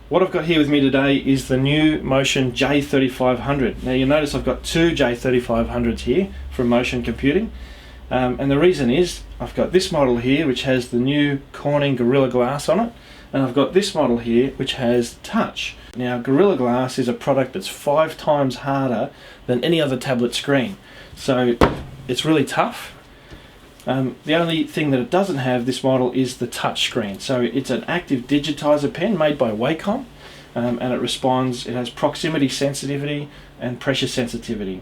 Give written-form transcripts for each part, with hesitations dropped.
What I've got here with me today is the new Motion J3500. Now you'll notice I've got two J3500s here from Motion Computing, and the reason is I've got this model here which has the new Corning Gorilla Glass on it, and I've got this model here which has touch. Now Gorilla Glass is a product that's 5 times harder than any other tablet screen, so it's really tough. The only thing that it doesn't have, this model, is the touch screen. So it's an active digitizer pen made by Wacom, and it has proximity sensitivity and pressure sensitivity.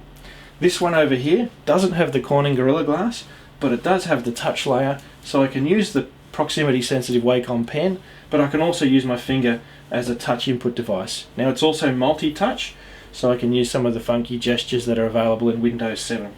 This one over here doesn't have the Corning Gorilla Glass, but it does have the touch layer, so I can use the proximity sensitive Wacom pen, but I can also use my finger as a touch input device. Now it's also multi-touch, so I can use some of the funky gestures that are available in Windows 7.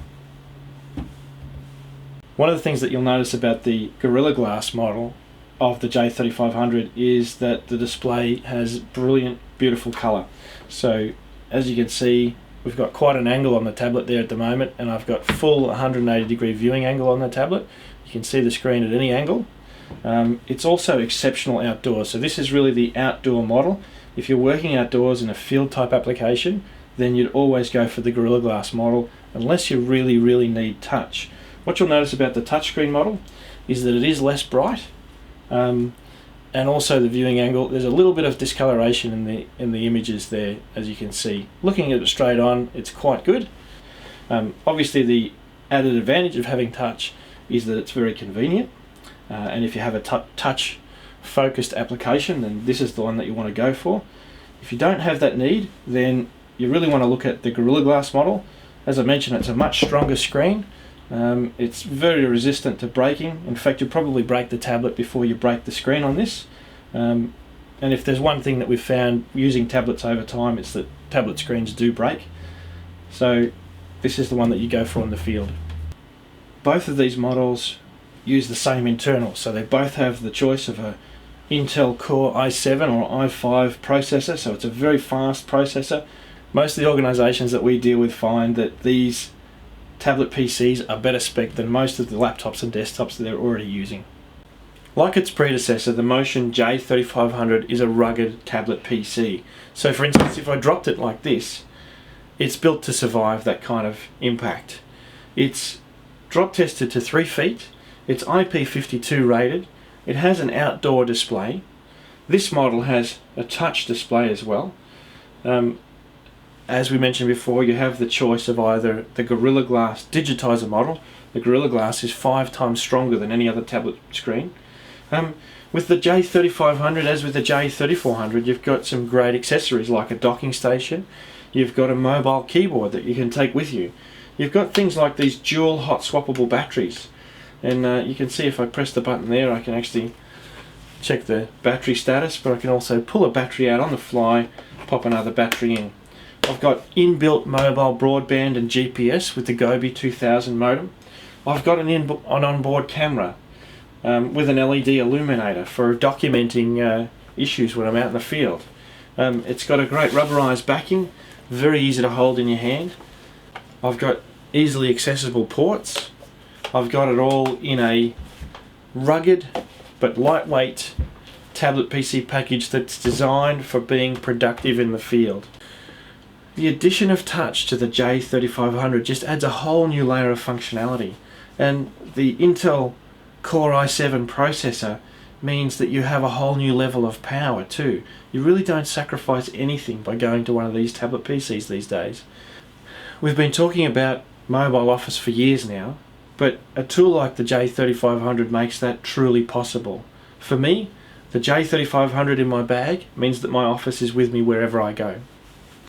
One of the things that you'll notice about the Gorilla Glass model of the J3500 is that the display has brilliant, beautiful colour. So as you can see, we've got quite an angle on the tablet there at the moment, and I've got full 180 degree viewing angle on the tablet. You can see the screen at any angle. It's also exceptional outdoors, so this is really the outdoor model. If you're working outdoors in a field type application, then you'd always go for the Gorilla Glass model unless you really need touch. What you'll notice about the touchscreen model is that it is less bright, and also the viewing angle. There's a little bit of discoloration in the images there, as you can see. Looking at it straight on, it's quite good. Obviously, the added advantage of having touch is that it's very convenient, and if you have a touch focused application, then this is the one that you want to go for. If you don't have that need, then you really want to look at the Gorilla Glass model. As I mentioned, it's a much stronger screen. It's very resistant to breaking. In fact, you'll probably break the tablet before you break the screen on this. And if there's one thing that we've found using tablets over time, it's that tablet screens do break. So this is the one that you go for in the field. Both of these models use the same internal, so they both have the choice of a Intel Core i7 or i5 processor, so it's a very fast processor. Most of the organisations that we deal with find that these tablet PCs are better spec than most of the laptops and desktops that they're already using. Like its predecessor, the Motion J3500 is a rugged tablet PC. So for instance, if I dropped it like this, it's built to survive that kind of impact. It's drop tested to 3 feet, it's IP52 rated, it has an outdoor display. This model has a touch display as well. As we mentioned before, you have the choice of either the Gorilla Glass digitizer model. The Gorilla Glass is 5 times stronger than any other tablet screen. With the J3500, as with the J3400, you've got some great accessories like a docking station. You've got a mobile keyboard that you can take with you. You've got things like these dual hot swappable batteries. And you can see if I press the button there, I can actually check the battery status, but I can also pull a battery out on the fly, pop another battery in. I've got inbuilt mobile broadband and GPS with the Gobi 2000 modem. I've got an onboard camera with an LED illuminator for documenting issues when I'm out in the field. It's got a great rubberized backing, very easy to hold in your hand. I've got easily accessible ports. I've got it all in a rugged but lightweight tablet PC package that's designed for being productive in the field. The addition of touch to the J3500 just adds a whole new layer of functionality, and the Intel Core i7 processor means that you have a whole new level of power too. You really don't sacrifice anything by going to one of these tablet PCs these days. We've been talking about mobile office for years now, but a tool like the J3500 makes that truly possible. For me, the J3500 in my bag means that my office is with me wherever I go.